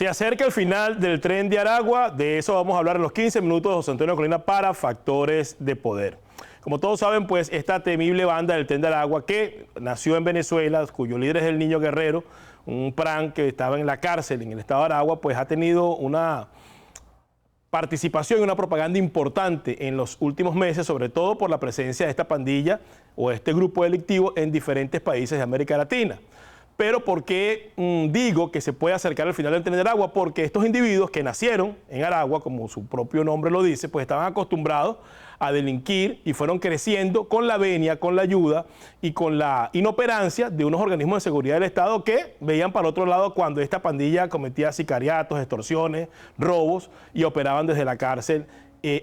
Se acerca el final del Tren de Aragua, de eso vamos a hablar en los 15 minutos de José Antonio Colina para Factores de Poder. Como todos saben, pues esta temible banda del Tren de Aragua que nació en Venezuela, cuyo líder es el Niño Guerrero, un PRAN que estaba en la cárcel en el estado de Aragua, pues ha tenido una participación y una propaganda importante en los últimos meses, sobre todo por la presencia de esta pandilla o este grupo delictivo en diferentes países de América Latina. Pero ¿por qué digo que se puede acercar al final del Tren de Aragua? Porque estos individuos que nacieron en Aragua, como su propio nombre lo dice, pues estaban acostumbrados a delinquir y fueron creciendo con la venia, con la ayuda y con la inoperancia de unos organismos de seguridad del Estado que veían para otro lado cuando esta pandilla cometía sicariatos, extorsiones, robos y operaban desde la cárcel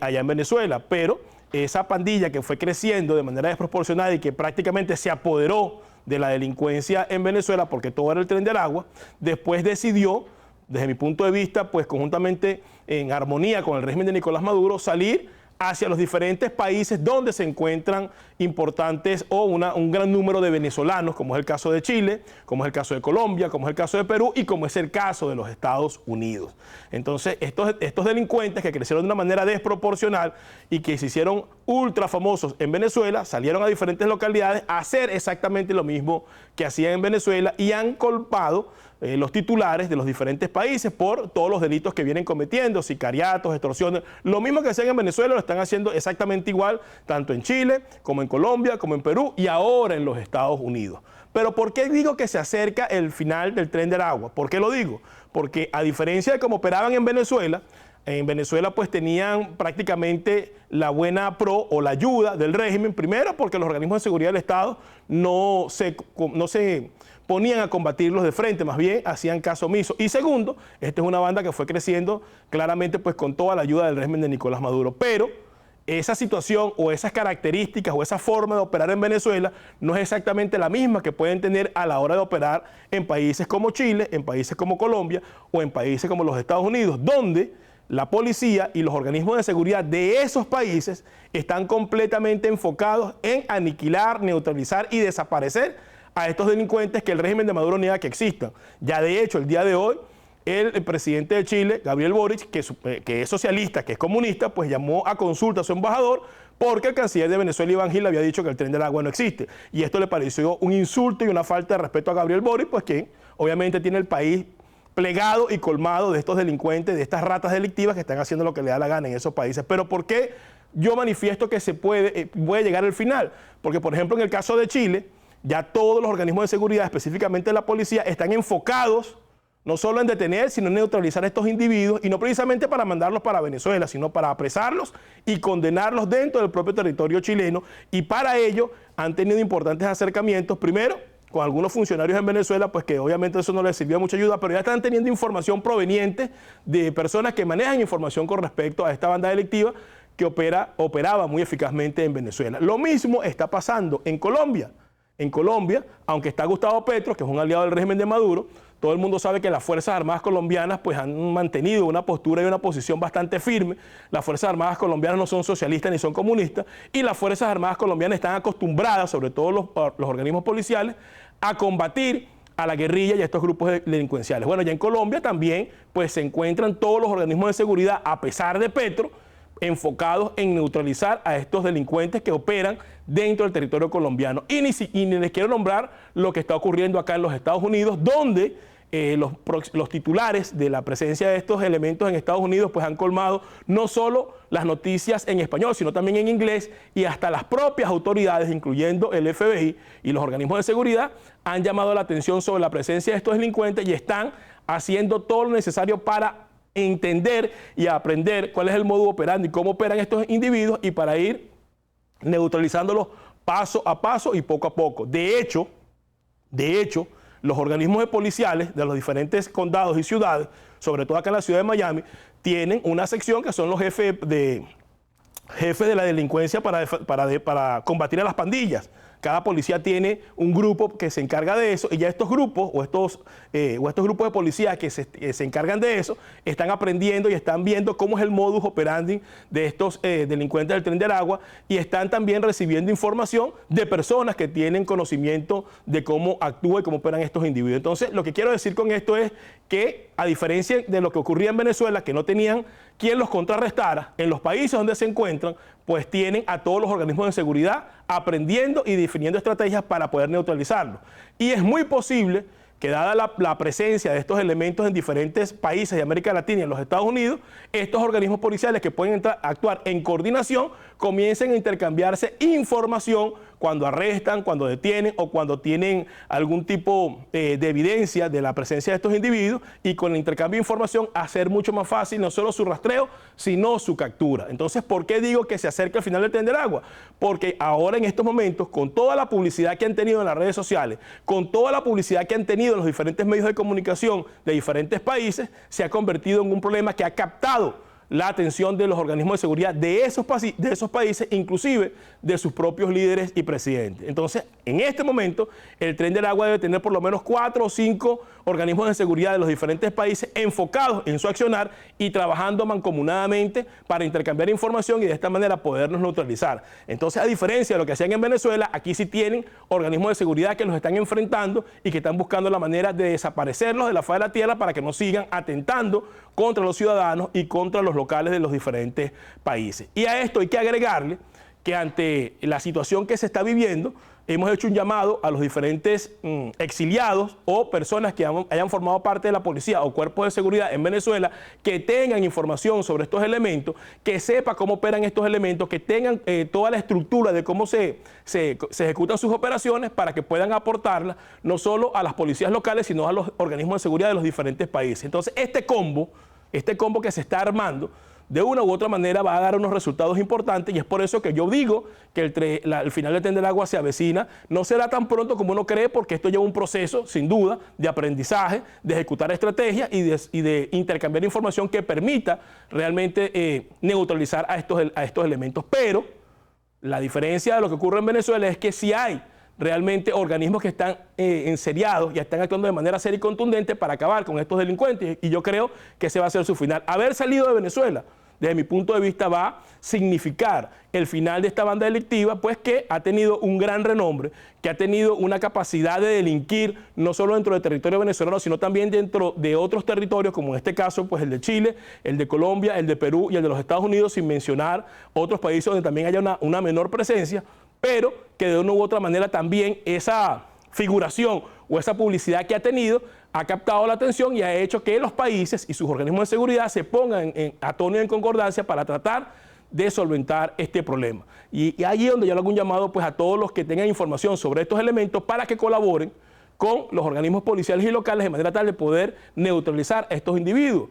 allá en Venezuela. Pero esa pandilla que fue creciendo de manera desproporcionada y que prácticamente se apoderó de la delincuencia en Venezuela, porque todo era el Tren de Aragua, después decidió, desde mi punto de vista, pues conjuntamente en armonía con el régimen de Nicolás Maduro, salir hacia los diferentes países donde se encuentran importantes o un gran número de venezolanos, como es el caso de Chile, como es el caso de Colombia, como es el caso de Perú y como es el caso de los Estados Unidos. Entonces, estos delincuentes que crecieron de una manera desproporcional y que se hicieron ultra famosos en Venezuela, salieron a diferentes localidades a hacer exactamente lo mismo que hacían en Venezuela y han colpado los titulares de los diferentes países por todos los delitos que vienen cometiendo, sicariatos, extorsiones. Lo mismo que hacían en Venezuela lo están haciendo exactamente igual, tanto en Chile, como en Colombia, como en Perú y ahora en los Estados Unidos. Pero ¿por qué digo que se acerca el final del Tren de Aragua? ¿Por qué lo digo? Porque a diferencia de cómo operaban en Venezuela pues tenían prácticamente la buena pro o la ayuda del régimen, primero porque los organismos de seguridad del Estado no se ponían a combatirlos de frente, más bien hacían caso omiso. Y segundo, esta es una banda que fue creciendo claramente pues con toda la ayuda del régimen de Nicolás Maduro. Pero esa situación o esas características o esa forma de operar en Venezuela no es exactamente la misma que pueden tener a la hora de operar en países como Chile, en países como Colombia o en países como los Estados Unidos, donde la policía y los organismos de seguridad de esos países están completamente enfocados en aniquilar, neutralizar y desaparecer a estos delincuentes que el régimen de Maduro niega que existan. Ya de hecho, el día de hoy, el presidente de Chile, Gabriel Boric, que es socialista, que es comunista, pues llamó a consulta a su embajador porque el canciller de Venezuela, Iván Gil, había dicho que el Tren de Aragua no existe. Y esto le pareció un insulto y una falta de respeto a Gabriel Boric, pues que obviamente tiene el país plegado y colmado de estos delincuentes, de estas ratas delictivas que están haciendo lo que le da la gana en esos países. Pero ¿por qué yo manifiesto que se puede llegar al final? Porque, por ejemplo, en el caso de Chile, ya todos los organismos de seguridad, específicamente la policía, están enfocados no solo en detener, sino en neutralizar a estos individuos, y no precisamente para mandarlos para Venezuela, sino para apresarlos y condenarlos dentro del propio territorio chileno. Y para ello han tenido importantes acercamientos, primero, con algunos funcionarios en Venezuela, pues que obviamente eso no les sirvió de mucha ayuda, pero ya están teniendo información proveniente de personas que manejan información con respecto a esta banda delictiva que operaba muy eficazmente en Venezuela. Lo mismo está pasando en Colombia. En Colombia, aunque está Gustavo Petro, que es un aliado del régimen de Maduro, todo el mundo sabe que las Fuerzas Armadas colombianas pues han mantenido una postura y una posición bastante firme. Las Fuerzas Armadas colombianas no son socialistas ni son comunistas y las Fuerzas Armadas colombianas están acostumbradas, sobre todo los organismos policiales, a combatir a la guerrilla y a estos grupos delincuenciales. Bueno, ya en Colombia también pues se encuentran todos los organismos de seguridad, a pesar de Petro, enfocados en neutralizar a estos delincuentes que operan dentro del territorio colombiano. Y ni les quiero nombrar lo que está ocurriendo acá en los Estados Unidos, donde los titulares de la presencia de estos elementos en Estados Unidos pues han colmado no solo las noticias en español, sino también en inglés, y hasta las propias autoridades, incluyendo el FBI y los organismos de seguridad, han llamado la atención sobre la presencia de estos delincuentes y están haciendo todo lo necesario para entender y aprender cuál es el modo operandi y cómo operan estos individuos y para ir neutralizándolos paso a paso y poco a poco. De hecho, los organismos policiales de los diferentes condados y ciudades, sobre todo acá en la ciudad de Miami, tienen una sección que son los jefes de la delincuencia para combatir a las pandillas. Cada policía tiene un grupo que se encarga de eso y ya estos grupos o estos grupos de policía que se encargan de eso están aprendiendo y están viendo cómo es el modus operandi de estos delincuentes del Tren de Aragua y están también recibiendo información de personas que tienen conocimiento de cómo actúa y cómo operan estos individuos. Entonces, lo que quiero decir con esto es que, a diferencia de lo que ocurría en Venezuela, que no tenían quien los contrarrestara, en los países donde se encuentran, pues tienen a todos los organismos de seguridad aprendiendo y definiendo estrategias para poder neutralizarlo. Y es muy posible que, dada la presencia de estos elementos en diferentes países de América Latina y en los Estados Unidos, estos organismos policiales que pueden actuar en coordinación comiencen a intercambiarse información cuando arrestan, cuando detienen o cuando tienen algún tipo de evidencia de la presencia de estos individuos, y con el intercambio de información hacer mucho más fácil no solo su rastreo, sino su captura. Entonces, ¿por qué digo que se acerca al final del Tren del Agua? Porque ahora, en estos momentos, con toda la publicidad que han tenido en las redes sociales, con toda la publicidad que han tenido en los diferentes medios de comunicación de diferentes países, se ha convertido en un problema que ha captado la atención de los organismos de seguridad de esos países, inclusive de sus propios líderes y presidentes. Entonces, en este momento, el Tren del Agua debe tener por lo menos 4 o 5 organismos de seguridad de los diferentes países enfocados en su accionar y trabajando mancomunadamente para intercambiar información y de esta manera podernos neutralizar. Entonces, a diferencia de lo que hacían en Venezuela, aquí sí tienen organismos de seguridad que los están enfrentando y que están buscando la manera de desaparecerlos de la faz de la tierra para que no sigan atentando contra los ciudadanos y contra los locales de los diferentes países. Y a esto hay que agregarle que, ante la situación que se está viviendo, hemos hecho un llamado a los diferentes exiliados o personas que hayan formado parte de la policía o cuerpos de seguridad en Venezuela, que tengan información sobre estos elementos, que sepan cómo operan estos elementos, que tengan toda la estructura de cómo se ejecutan sus operaciones, para que puedan aportarla no solo a las policías locales, sino a los organismos de seguridad de los diferentes países. Entonces, este combo que se está armando, de una u otra manera va a dar unos resultados importantes, y es por eso que yo digo que el final del Tren del Agua se avecina. No será tan pronto como uno cree, porque esto lleva un proceso, sin duda, de aprendizaje, de ejecutar estrategias y de intercambiar información que permita realmente neutralizar a estos elementos. Pero la diferencia de lo que ocurre en Venezuela es que si hay realmente organismos que están enseriados y están actuando de manera seria y contundente para acabar con estos delincuentes, y yo creo que ese va a ser su final. Haber salido de Venezuela, desde mi punto de vista, va a significar el final de esta banda delictiva, pues que ha tenido un gran renombre, que ha tenido una capacidad de delinquir no solo dentro del territorio venezolano, sino también dentro de otros territorios, como en este caso pues el de Chile, el de Colombia, el de Perú y el de los Estados Unidos, sin mencionar otros países donde también haya una menor presencia, pero que de una u otra manera también esa figuración o esa publicidad que ha tenido ha captado la atención y ha hecho que los países y sus organismos de seguridad se pongan a tono y en concordancia para tratar de solventar este problema. Y allí es donde yo le hago un llamado pues a todos los que tengan información sobre estos elementos, para que colaboren con los organismos policiales y locales de manera tal de poder neutralizar a estos individuos.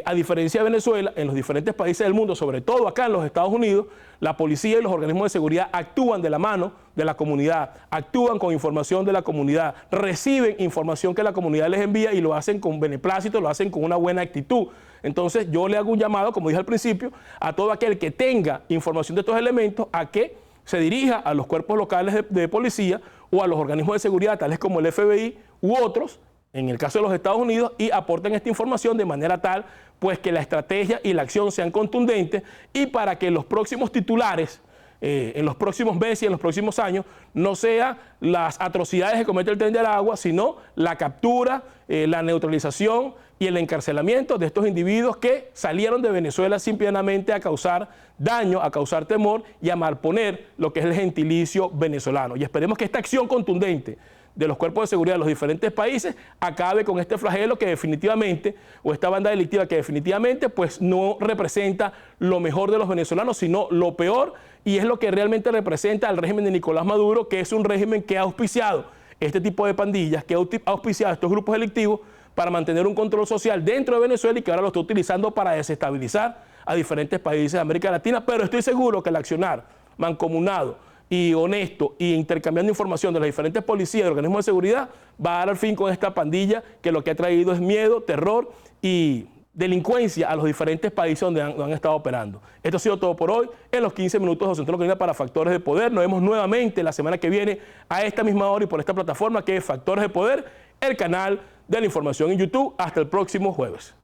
A diferencia de Venezuela, en los diferentes países del mundo, sobre todo acá en los Estados Unidos, la policía y los organismos de seguridad actúan de la mano de la comunidad, actúan con información de la comunidad, reciben información que la comunidad les envía y lo hacen con beneplácito, lo hacen con una buena actitud. Entonces, yo le hago un llamado, como dije al principio, a todo aquel que tenga información de estos elementos, a que se dirija a los cuerpos locales de policía o a los organismos de seguridad, tales como el FBI u otros, en el caso de los Estados Unidos, y aporten esta información de manera tal pues que la estrategia y la acción sean contundentes, y para que los próximos titulares en los próximos meses y en los próximos años no sean las atrocidades que comete el Tren del Agua, sino la captura, la neutralización y el encarcelamiento de estos individuos que salieron de Venezuela simplemente a causar daño, a causar temor y a malponer lo que es el gentilicio venezolano. Y esperemos que esta acción contundente de los cuerpos de seguridad de los diferentes países acabe con este flagelo que definitivamente, o esta banda delictiva que definitivamente pues no representa lo mejor de los venezolanos, sino lo peor, y es lo que realmente representa al régimen de Nicolás Maduro, que es un régimen que ha auspiciado este tipo de pandillas, que ha auspiciado estos grupos delictivos para mantener un control social dentro de Venezuela, y que ahora lo está utilizando para desestabilizar a diferentes países de América Latina. Pero estoy seguro que el accionar mancomunado y honesto y intercambiando información de las diferentes policías y organismos de seguridad va a dar al fin con esta pandilla, que lo que ha traído es miedo, terror y delincuencia a los diferentes países donde han estado operando. Esto ha sido todo por hoy en los 15 minutos de José Antonio Colina para Factores de Poder. Nos vemos nuevamente la semana que viene a esta misma hora y por esta plataforma que es Factores de Poder, el canal de la información en YouTube. Hasta el próximo jueves.